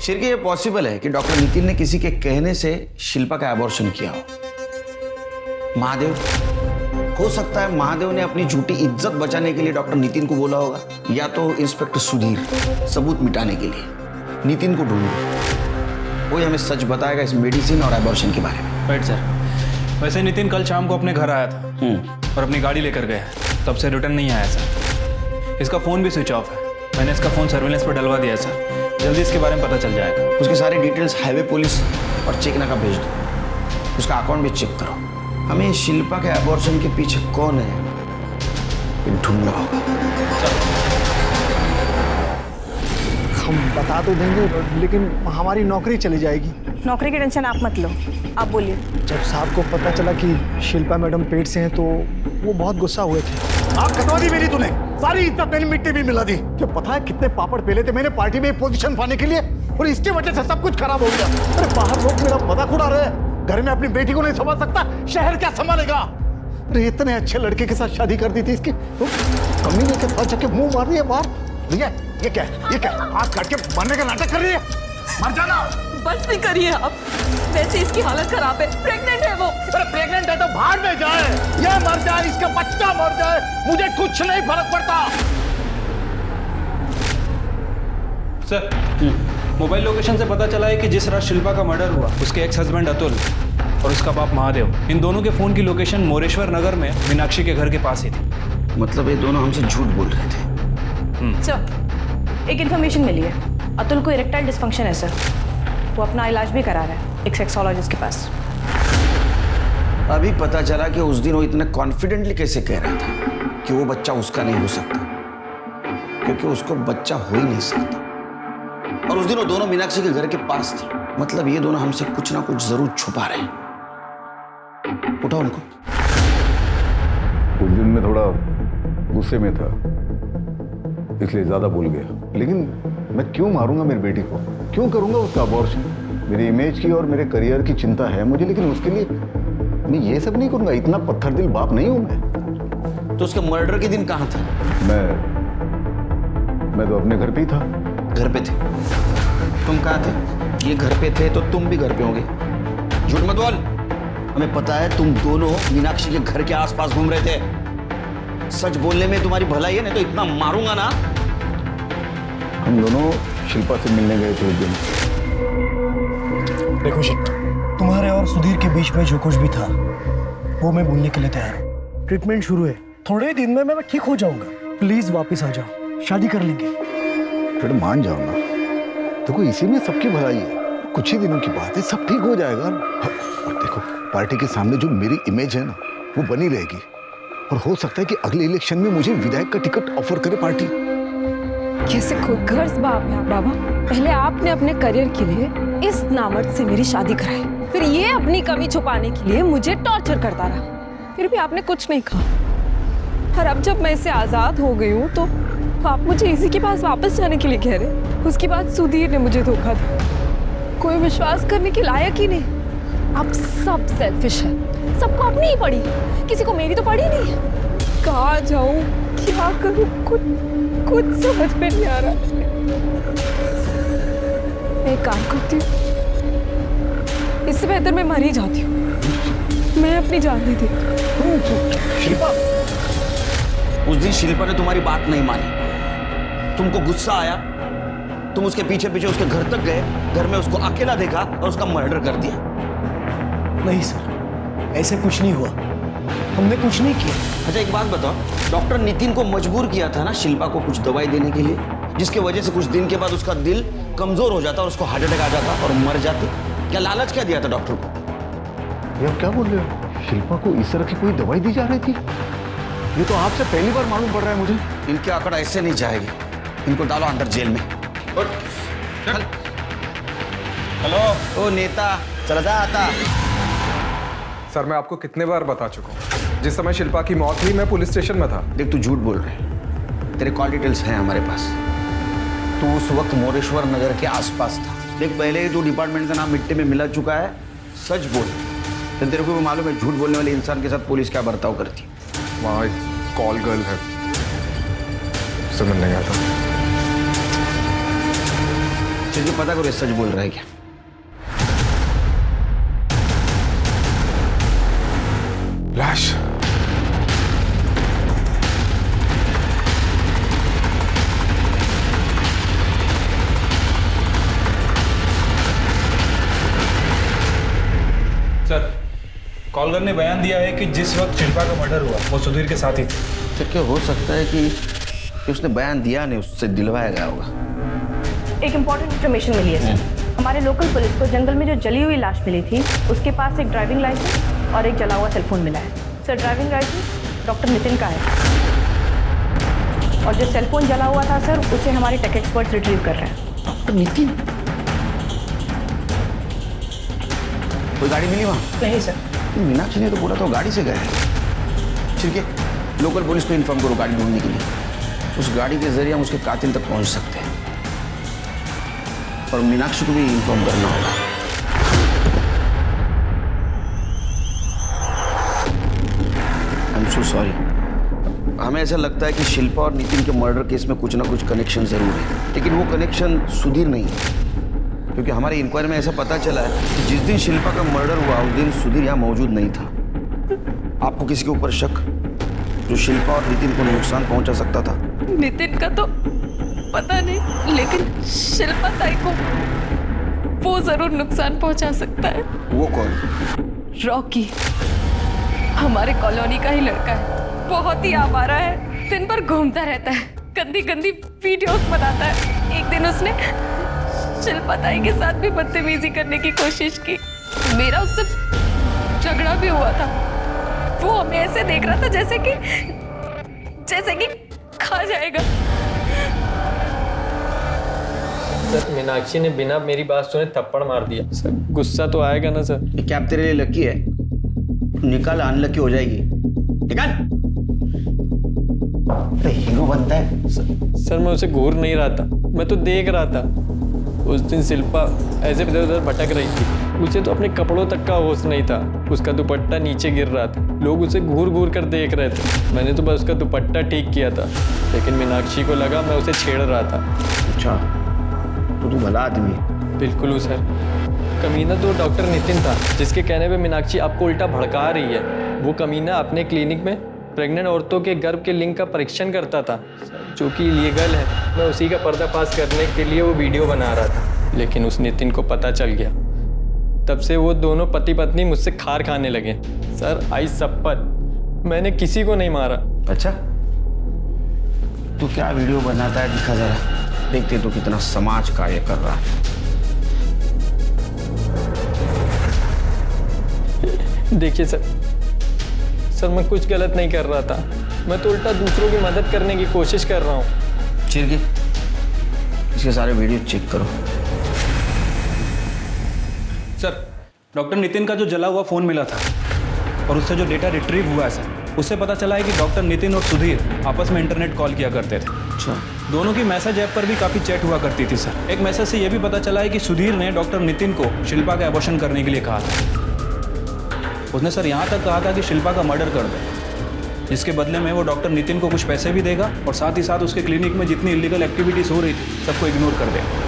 [SPEAKER 11] शिरके ये पॉसिबल है कि डॉक्टर नितिन ने किसी के कहने से शिल्पा का एबॉर्शन किया हो। महादेव, हो सकता है महादेव ने अपनी झूठी इज्जत बचाने के लिए डॉक्टर नितिन को बोला होगा, या तो इंस्पेक्टर सुधीर सबूत मिटाने के लिए। नितिन को ढूंढो, वही हमें सच बताएगा इस मेडिसिन और एबॉर्शन के बारे में।
[SPEAKER 10] Right sir. वैसे नितिन कल शाम को अपने घर आया था और अपनी गाड़ी लेकर गया, तब से रिटर्न नहीं आया सर। इसका फ़ोन भी स्विच ऑफ है। मैंने इसका फ़ोन सर्विलेंस पर डलवा दिया सर, जल्दी इसके बारे में पता चल जाएगा।
[SPEAKER 11] उसके सारे डिटेल्स हाईवे पुलिस और चेकना का भेज दो। उसका अकाउंट भी चेक करो। हमें शिल्पा के एबॉर्शन के पीछे कौन है ये ढूंढना होगा।
[SPEAKER 14] हम बता तो देंगे लेकिन हमारी नौकरी चली जाएगी।
[SPEAKER 1] नौकरी की टेंशन आप मत लो, आप बोलिए।
[SPEAKER 14] जब साहब को पता चला कि शिल्पा मैडम पेट से हैं तो वो बहुत गुस्सा हुए थे।
[SPEAKER 2] आग कटवा दी मेरी तूने, सारी इज्जत मेरी मिट्टी भी मिला दी। क्या पता है कितने पापड़ पेले थे मैंने पार्टी में पोजीशन पाने के लिए, और इसकी वजह से सब कुछ खराब हो गया। अरे बाहर लोग मेरा मजाक उड़ा रहे हैं, घर में अपनी बेटी को नहीं संभाल सकता, शहर क्या संभालेगा। अरे इतने अच्छे लड़के के साथ शादी कर दी थी इसकी, तो कमीने के साथ जाके मुंह मार रही है बाहर। भैया ये क्या है, ये क्या आग काट के मरने का नाटक कर रही है? मर जाना।
[SPEAKER 3] बस भी करिए आप, वैसे इसकी हालत खराब है, प्रेग्नेंट है वो।
[SPEAKER 2] अरे प्रेग्नेंट है तो बाहर में जाए, ये मर जाए, इसका बच्चा मर जाए, मुझे कुछ नहीं फर्क पड़ता।
[SPEAKER 10] सर, मोबाइल लोकेशन से पता चला है कि जिस रात शिल्पा का मर्डर हुआ उसके एक्स हस्बैंड अतुल और उसका बाप महादेव, इन दोनों के फोन की लोकेशन मोरेश्वर नगर में मीनाक्षी के घर के पास ही थी।
[SPEAKER 11] मतलब ये दोनों हमसे झूठ बोल रहे थे।
[SPEAKER 1] सर, एक इन्फॉर्मेशन मिली है। अतुल को इरेक्टाइल डिस्फंक्शन है सर, वो अपना इलाज भी करा रहा है एक सेक्सोलॉजिस्ट के पास।
[SPEAKER 11] अभी पता चला कि उस दिन वो इतना कॉन्फिडेंटली कैसे कह रहा था कि वो बच्चा उसका नहीं हो सकता, क्योंकि उसको बच्चा हो ही नहीं सकता। और उस दिन वो दोनों मीनाक्षी के घर के पास थे। मतलब ये दोनों हमसे कुछ ना कुछ जरूर छुपा रहे हैं। उठाओ उनको।
[SPEAKER 15] उस दिन मैं थोड़ा गुस्से में था, इसलिए ज्यादा बोल गया। लेकिन मैं क्यों मारूंगा मेरी बेटी को, क्यों करूंगा उसका अबॉर्शन? मेरी इमेज की और मेरे करियर की चिंता है मुझे, लेकिन उसके लिए मैं ये सब नहीं करूंगा। इतना पत्थर दिल बाप नहीं हूं मैं।
[SPEAKER 11] तो उसके मर्डर के दिन कहाँ था?
[SPEAKER 15] मैं तो अपने घर पे ही था।
[SPEAKER 11] घर पे थे? तुम कहाँ थे? ये घर पे थे तो तुम भी घर पे होंगे। झूठ मत बोल। हमें पता है तुम दोनों मीनाक्षी के घर के आसपास घूम रहे थे। सच बोलने में तुम्हारी भलाई है, नहीं तो इतना मारूंगा ना।
[SPEAKER 15] हम दोनों शिल्पा से मिलने गए थे उस दिन।
[SPEAKER 7] देखो शिल्पा, तुम्हारे और सुधीर के बीच में जो कुछ भी था वो मैं भूलने के लिए तैयार हूँ। ट्रीटमेंट शुरू है, थोड़े ही दिन में मैं ठीक हो जाऊंगा। प्लीज वापस आ जाओ, शादी कर लेंगे।
[SPEAKER 15] फिर मान जाओ ना, देखो इसी में सबकी भलाई है। कुछ ही दिनों की बात है, सब ठीक हो जाएगा। और देखो पार्टी के सामने जो मेरी इमेज है ना वो बनी रहेगी, और हो सकता है कि अगले इलेक्शन में मुझे विधायक का टिकट ऑफर करे पार्टी।
[SPEAKER 12] कैसे खुदगर्ज बाप है आप बाबा। पहले आपने अपने करियर के लिए इस नामर्द से मेरी शादी कराई, फिर ये अपनी कमी छुपाने के लिए मुझे टॉर्चर करता रहा, फिर भी आपने कुछ नहीं कहा। और अब जब मैं इससे आजाद हो गई हूँ तो आप मुझे इसी के पास वापस जाने के लिए कह रहे। उसके बाद सुधीर ने मुझे धोखा दिया, कोई विश्वास करने के लायक ही नहीं। आप सब सेल्फिश है, सबको अपनी ही पड़ी, किसी को मेरी तो पड़ी नहीं है। कहाँ जाऊँ, क्या करूँ, कुछ समझ में नहीं आ रहा। मैं काम करती हूँ, इससे बेहतर मैं मर ही जाती हूँ। मैं अपनी जान नहीं देती।
[SPEAKER 11] शिल्पा, उस दिन शिल्पा ने तुम्हारी बात नहीं मानी, तुमको गुस्सा आया, तुम उसके पीछे पीछे उसके घर तक गए, घर में उसको अकेला देखा और उसका मर्डर कर दिया।
[SPEAKER 7] नहीं सर, ऐसे कुछ नहीं हुआ। हमने कुछ नहीं किया।
[SPEAKER 11] अच्छा एक बात बताओ, डॉक्टर नितिन को मजबूर किया था ना शिल्पा को कुछ दवाई देने के लिए, जिसके वजह से कुछ दिन के बाद उसका दिल कमजोर हो जाता और उसको हार्ट अटैक आ जाता और मर जाती। क्या लालच क्या दिया था डॉक्टर को?
[SPEAKER 15] ये आप क्या बोल रहे हो? शिल्पा को इस तरह की कोई दवाई दी जा रही थी? ये तो आपसे पहली बार मालूम पड़ रहा है मुझे।
[SPEAKER 11] इनकी आंकड़ ऐसे नहीं जाएगी, इनको डालो अंदर जेल में। हेलो ओ नेता, चला जा आता।
[SPEAKER 8] सर मैं आपको कितने बार बता चुका हूँ, जिस समय शिल्पा की मौत हुई मैं पुलिस स्टेशन में था।
[SPEAKER 11] देख तू झूठ बोल रहे है, तेरे कॉल डिटेल्स हैं हमारे पास। तू उस वक्त मोरेश्वर नगर के आसपास था। देख पहले ही तू डिपार्टमेंट का नाम मिट्टी में मिला चुका है। सच बोल, तो तेरे को भी मालूम है झूठ बोलने वाले इंसान के साथ पुलिस क्या बर्ताव करती।
[SPEAKER 8] वहाँ एक कॉल गर्ल है, समझ नहीं आता।
[SPEAKER 11] तुझे पता करो सच बोल रहा है क्या?
[SPEAKER 8] लाश
[SPEAKER 10] सर, कॉलर ने बयान दिया है कि जिस वक्त शिल्पा का मर्डर हुआ वो सुधीर के साथ ही थे।
[SPEAKER 11] तो क्या हो सकता है कि उसने बयान दिया नहीं, उससे दिलवाया गया होगा।
[SPEAKER 1] एक इम्पॉर्टेंट इन्फॉर्मेशन मिली है सर। हमारे लोकल पुलिस को जंगल में जो जली हुई लाश मिली थी उसके पास एक ड्राइविंग लाइसेंस और एक जला हुआ सेलफोन मिला है। Sir driving licence doctor Nitin का है और जो सेलफोन जला हुआ था सर उसे हमारे टेक एक्सपर्ट्स रिट्रीव कर रहे हैं।
[SPEAKER 11] डॉक्टर नितिन? कोई गाड़ी मिली वहाँ?
[SPEAKER 1] नहीं सर।
[SPEAKER 11] मीनाक्षी ने तो बोला था गाड़ी से गए हैं। ठीक है, लोकल पुलिस को इन्फॉर्म करो गाड़ी ढूंढने के लिए। उस गाड़ी के जरिए हम उसके कातिल तक पहुंच सकते हैं और मीनाक्षी को भी इन्फॉर्म करना होगा। I am so sorry. हमें ऐसा लगता है कि शिल्पा और नितिन के मर्डर केस में कुछ ना कुछ कनेक्शन जरूर है, लेकिन वो कनेक्शन सुधीर नहीं है, क्योंकि हमारी इंक्वायरी में ऐसा पता चला है कि जिस दिन शिल्पा का मर्डर हुआ उस दिन सुधीर यहाँ मौजूद नहीं था। आपको किसी के ऊपर शक जो शिल्पा और नितिन को नुकसान पहुंचा सकता था?
[SPEAKER 4] नितिन का तो पता नहीं, लेकिन शिल्पा ताई को वो जरूर नुकसान पहुंचा सकता है।
[SPEAKER 11] वो कौन?
[SPEAKER 4] रॉकी, हमारे कॉलोनी का ही लड़का है। बहुत ही आवारा है, दिन भर घूमता रहता है, गंदी गंदी वीडियोस बनाता है। एक दिन उसने शिल्पा ताई के साथ भी बदतमीजी करने की कोशिश की। मेरा उससे झगड़ा भी हुआ था। वो हमें ऐसे देख रहा था जैसे कि खा जाएगा।
[SPEAKER 10] सर मीनाक्षी ने बिना मेरी बात सुने थप्पड़ मार दिया। सर गुस्सा तो आएगा ना सर?
[SPEAKER 11] ये कैप तेरे लिए लकी है, निकाल अनलकी हो जाएगी। निकाल। तो हीरो बनता है।
[SPEAKER 10] सर मैं उसे घूर नहीं रहा था, मैं तो देख रहा था। उस दिन शिल्पा ऐसे इधर उधर भटक रही थी, उसे तो अपने कपड़ों तक का होश नहीं था। उसका दुपट्टा नीचे गिर रहा था, लोग उसे घूर घूर कर देख रहे थे। मैंने तो बस उसका दुपट्टा ठीक किया था, लेकिन मीनाक्षी को लगा मैं उसे छेड़ रहा था।
[SPEAKER 11] अच्छा, तो तू भला आदमी है।
[SPEAKER 10] बिल्कुल सर। कमीना तो डॉक्टर नितिन था, जिसके कहने पे मीनाक्षी आपको उल्टा भड़का रही है। वो कमीना अपने क्लिनिक में प्रेग्नेंट औरतों के गर्भ के लिंग का परीक्षण करता था, जो कि इलीगल है। मैं उसी का पर्दाफाश करने के लिए वो वीडियो बना रहा था, लेकिन उस नितिन को पता चल गया। तब से वो दोनों पति पत्नी मुझसे खार खाने लगे। सर आई शपथ, मैंने किसी को नहीं मारा।
[SPEAKER 11] अच्छा, तू क्या वीडियो बनाता है दिखा जरा, देखते तो कितना समाज कार्य कर रहा है।
[SPEAKER 10] देखिए सर मैं कुछ गलत नहीं कर रहा था, मैं तो उल्टा दूसरों की मदद करने की कोशिश कर रहा हूँ।
[SPEAKER 11] चिरगी, इसके सारे वीडियो चेक करो।
[SPEAKER 10] सर डॉक्टर नितिन का जो जला हुआ फ़ोन मिला था और उससे जो डेटा रिट्रीव हुआ है सर, उससे पता चला है कि डॉक्टर नितिन और सुधीर आपस में इंटरनेट कॉल किया करते थे।
[SPEAKER 11] अच्छा।
[SPEAKER 10] दोनों की मैसेज ऐप पर भी काफ़ी चैट हुआ करती थी सर। एक मैसेज से यह भी पता चला है कि सुधीर ने डॉक्टर नितिन को शिल्पा का एबॉर्शन करने के लिए कहा था। उसने सर यहाँ तक कहा था कि शिल्पा का मर्डर कर दे, जिसके बदले में वो डॉक्टर नितिन को कुछ पैसे भी देगा और साथ ही साथ उसके क्लिनिक में जितनी इलीगल एक्टिविटीज़ हो रही थी सबको इग्नोर कर देगा।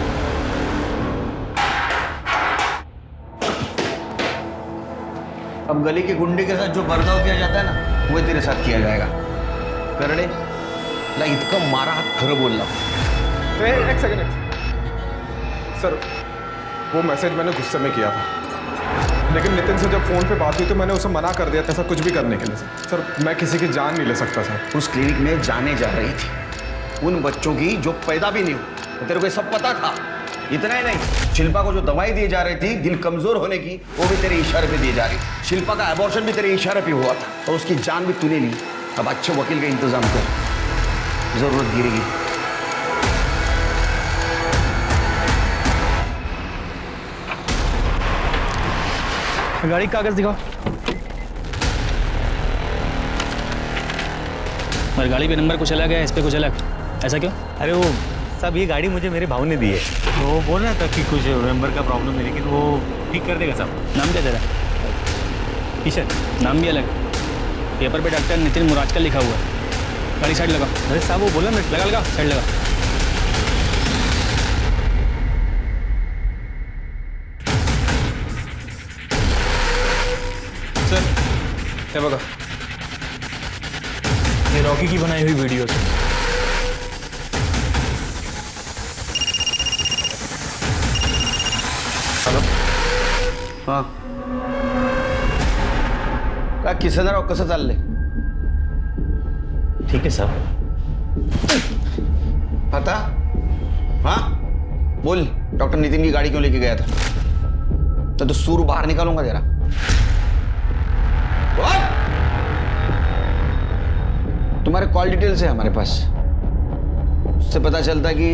[SPEAKER 11] अब गली के गुंडे के साथ जो बर्ताव किया जाता है ना, वो तेरे साथ किया जाएगा। करणे ला इतकं मारा हात खरं बोलला।
[SPEAKER 8] एक सेकंड सर, वो मैसेज मैंने गुस्से में किया था। लेकिन नितिन से जब फ़ोन पे बात हुई तो मैंने उसे मना कर दिया ऐसा कुछ भी करने के लिए सर। मैं किसी की जान नहीं ले सकता सर।
[SPEAKER 11] उस क्लिनिक में जाने जा रही थी उन बच्चों की जो पैदा भी नहीं हुए, तो तेरे को ये सब पता था। इतना ही नहीं, शिल्पा को जो दवाई दी जा रही थी दिल कमजोर होने की, वो भी तेरे इशारे पे दी जा रही थी। शिल्पा का अबॉर्शन भी तेरे इशारे पे हुआ था और उसकी जान भी तूने ली। अब अच्छे वकील का इंतजाम कर, जरूरत गिरेगी।
[SPEAKER 10] गाड़ी का कागज दिखाओ।
[SPEAKER 16] और गाड़ी पे नंबर कुछ अलग है, इस पे कुछ अलग, ऐसा क्यों?
[SPEAKER 17] अरे वो सब ये गाड़ी मुझे मेरे भाव ने दी है। वो बोल रहा था कि कुछ नंबर का प्रॉब्लम है, लेकिन वो ठीक कर देगा सब।
[SPEAKER 16] नाम क्या तेरा?
[SPEAKER 17] किशन।
[SPEAKER 16] नाम भी अलग। पेपर पे डॉक्टर नितिन मुरादकर लिखा हुआ है। गाड़ी साइड लगा।
[SPEAKER 17] अरे साहब वो बोला ना,
[SPEAKER 16] लगा साइड लगा।
[SPEAKER 10] सर ये बघा, ये रॉकी की बनाई हुई वीडियो है।
[SPEAKER 11] हॅलो, हां काय किसनराव, कसं चाललंय?
[SPEAKER 17] ठीक है साहब।
[SPEAKER 11] पता? हाँ बोल, डॉक्टर नितिन की गाड़ी क्यों लेके गया था? तो सूर बाहर निकालूंगा तेरा। तुम्हारे कॉल डिटेल्स है हमारे पास, उससे पता चलता कि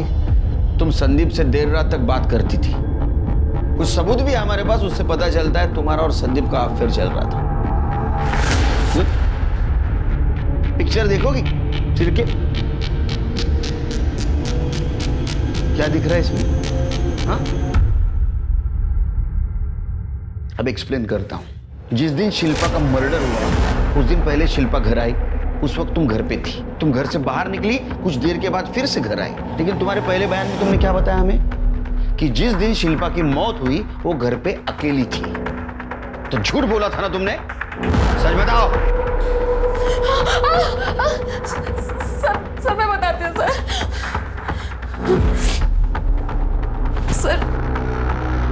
[SPEAKER 11] तुम संदीप से देर रात तक बात करती थी। कुछ सबूत भी है हमारे पास, उससे पता चलता है तुम्हारा और संदीप का अफेयर चल रहा था। पिक्चर देखोगी फिर के? क्या दिख रहा है इसमें? हाँ, अब एक्सप्लेन करता हूं। जिस दिन शिल्पा का मर्डर हुआ उस दिन पहले शिल्पा घर आई, उस वक्त तुम घर पे थी। तुम घर से बाहर निकली, कुछ देर के बाद फिर से घर आई। लेकिन तुम्हारे पहले बयान में तुमने क्या बताया हमें? कि जिस दिन शिल्पा की मौत हुई वो घर पे अकेली थी। तो झूठ बोला था ना तुमने? सच बताओ।
[SPEAKER 4] सब मैं बताती हूँ सर।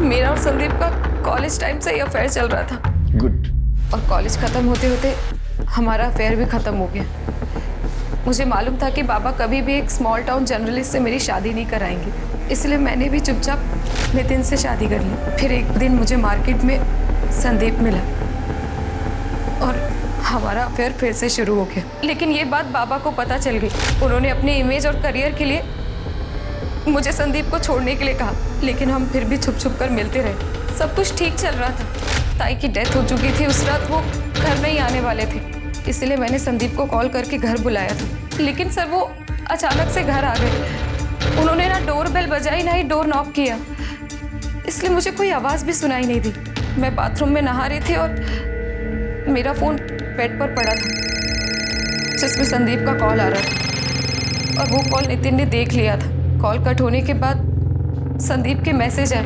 [SPEAKER 4] मेरा और संदीप का कॉलेज टाइम से ही अफेयर चल रहा था।
[SPEAKER 11] गुड।
[SPEAKER 4] और कॉलेज खत्म होते होते हमारा अफेयर भी खत्म हो गया। मुझे मालूम था कि बाबा कभी भी एक स्मॉल टाउन जर्नलिस्ट से मेरी शादी नहीं कराएंगे, इसलिए मैंने भी चुपचाप नितिन से शादी कर ली। फिर एक दिन मुझे मार्केट में संदीप मिला और हमारा अफेयर फिर से शुरू हो गया। लेकिन ये बात बाबा को पता चल गई। उन्होंने अपने इमेज और करियर के लिए मुझे संदीप को छोड़ने के लिए कहा, लेकिन हम फिर भी छुप छुप कर मिलते रहे। सब कुछ ठीक चल रहा था। ताई की डेथ हो चुकी थी, उस रात वो घर नहीं आने वाले थे, इसलिए मैंने संदीप को कॉल करके घर बुलाया था। लेकिन सर वो अचानक से घर आ गए। उन्होंने ना डोर बेल बजाई ना ही डोर नॉक किया, इसलिए मुझे कोई आवाज़ भी सुनाई नहीं दी। मैं बाथरूम में नहा रही थी और मेरा फ़ोन बेड पर पड़ा था जिसमें संदीप का कॉल आ रहा था, और वो कॉल नितिन ने देख लिया था। कॉल कट होने के बाद संदीप के मैसेज आए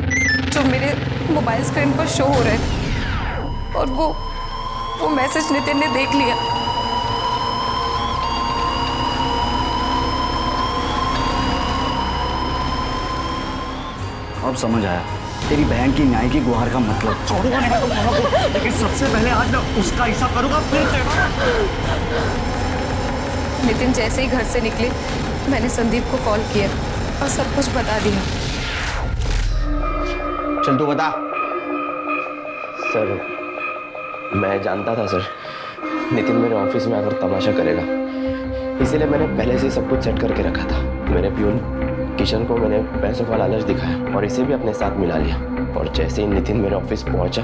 [SPEAKER 4] जो मेरे मोबाइल स्क्रीन पर शो हो रहे थे, और वो मैसेज नितिन ने देख लिया।
[SPEAKER 5] अब समझ आया तेरी बहन की न्याय की गुहार का मतलब।
[SPEAKER 17] छोड़ूंगा नहीं तुम दोनों को, लेकिन सबसे पहले आज मैं उसका हिसाब करूंगा, फिर
[SPEAKER 4] नितिन जैसे ही घर से निकले मैंने संदीप को कॉल किया और सब कुछ बता दिया।
[SPEAKER 11] चल तू बता।
[SPEAKER 18] सर मैं जानता था सर नितिन मेरे ऑफिस में आकर तमाशा करेगा, इसीलिए मैंने पहले से सब कुछ सेट करके रखा था। मेरे प्यून किशन को मैंने पैसों का लालच दिखाया और इसे भी अपने साथ मिला लिया, और जैसे ही नितिन मेरे ऑफिस पहुंचा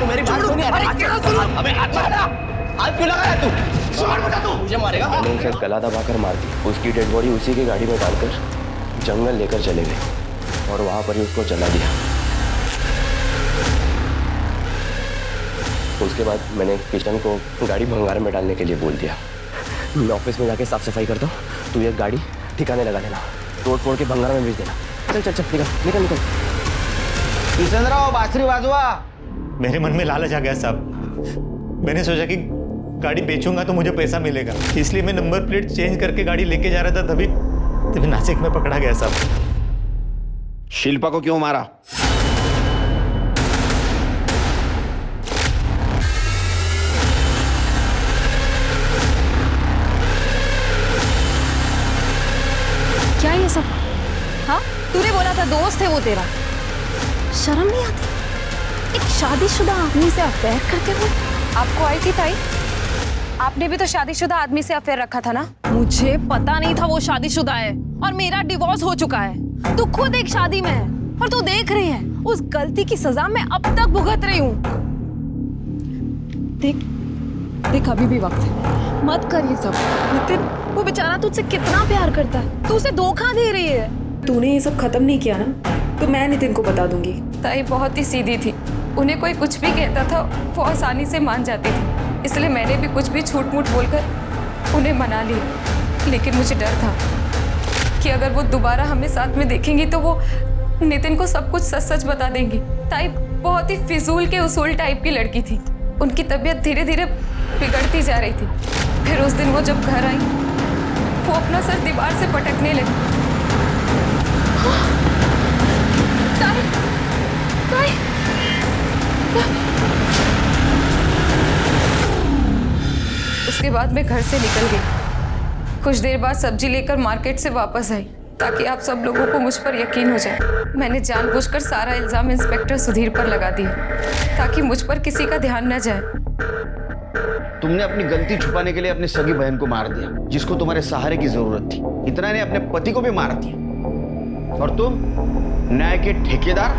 [SPEAKER 11] मेरी बात सुन यार। अबे हाथ क्यों लगाया तू? मुझे मारेगा।
[SPEAKER 18] मैंने उसे गला दबाकर मार दी। उसकी डेड बॉडी उसी की गाड़ी में डालकर जंगल लेकर चले गए और वहां पर ही उसको जला दिया। उसके बाद मैंने किशन को गाड़ी भंगार में डालने के लिए बोल दिया। मैं ऑफिस में जाके साफ सफाई करता हूँ, तू ये गाड़ी ठिकाने लगा देना, तोड़ फोड़ के भंगार में भेज देना। चल चल चल निकल निकल निकल।
[SPEAKER 11] किशनराव बांसुरी बाजवा।
[SPEAKER 17] मेरे मन में लालच आ गया साहब। मैंने सोचा कि गाड़ी बेचूंगा तो मुझे पैसा मिलेगा, इसलिए मैं नंबर प्लेट चेंज करके गाड़ी लेके जा रहा था। तभी तभी नासिक में पकड़ा गया साहब।
[SPEAKER 11] शिल्पा को क्यों मारा?
[SPEAKER 12] क्या ये सब? हाँ, तूने बोला था दोस्त है वो तेरा, शर्म नहीं आती? एक शादीशुदा आदमी से अफेयर करते हुए।
[SPEAKER 4] आपको आई थी ताई? आपने भी तो शादीशुदा आदमी से अफेयर रखा था ना?
[SPEAKER 12] मुझे पता नहीं था वो शादीशुदा है और मेरा डिवोर्स हो चुका है। तू खुद एक शादी में है और तू देख रही है उस गलती की सजा मैं अब तक भुगत रही हूँ। देख देख अभी भी वक्त है, मत कर ये सब। नितिन वो बेचारा तुझसे कितना प्यार करता है, तू उसे धोखा दे रही है।
[SPEAKER 3] तूने ये सब खत्म नहीं किया ना तो मैं नितिन को बता दूंगी।
[SPEAKER 4] ताई बहुत ही सीधी थी, उन्हें कोई कुछ भी कहता था वो आसानी से मान जाती थी, इसलिए मैंने भी कुछ भी झूठ मूठ बोलकर उन्हें मना लिया। लेकिन मुझे डर था कि अगर वो दोबारा हमें साथ में देखेंगी तो वो नितिन को सब कुछ सच सच बता देंगी। ताई बहुत ही फिजूल के उसूल टाइप की लड़की थी, उनकी तबीयत धीरे धीरे बिगड़ती जा रही थी। फिर उस दिन वो जब घर आई वो अपना सर दीवार से पटकने लगी। ताई, ताई, उसके बाद मैं घर से निकल गई। कुछ देर बाद सब्जी लेकर मार्केट से वापस आई ताकि आप सब लोगों को मुझ पर यकीन हो जाए। मैंने जानबूझकर सारा इल्जाम इंस्पेक्टर सुधीर पर लगा दिया ताकि मुझ पर किसी का ध्यान न जाए।
[SPEAKER 11] तुमने अपनी गलती छुपाने के लिए अपनी सगी बहन को मार दिया जिसको तुम्हारे सहारे की जरूरत थी। इतना ने अपने पति को भी मार दिया और तुम न्याय के ठेकेदार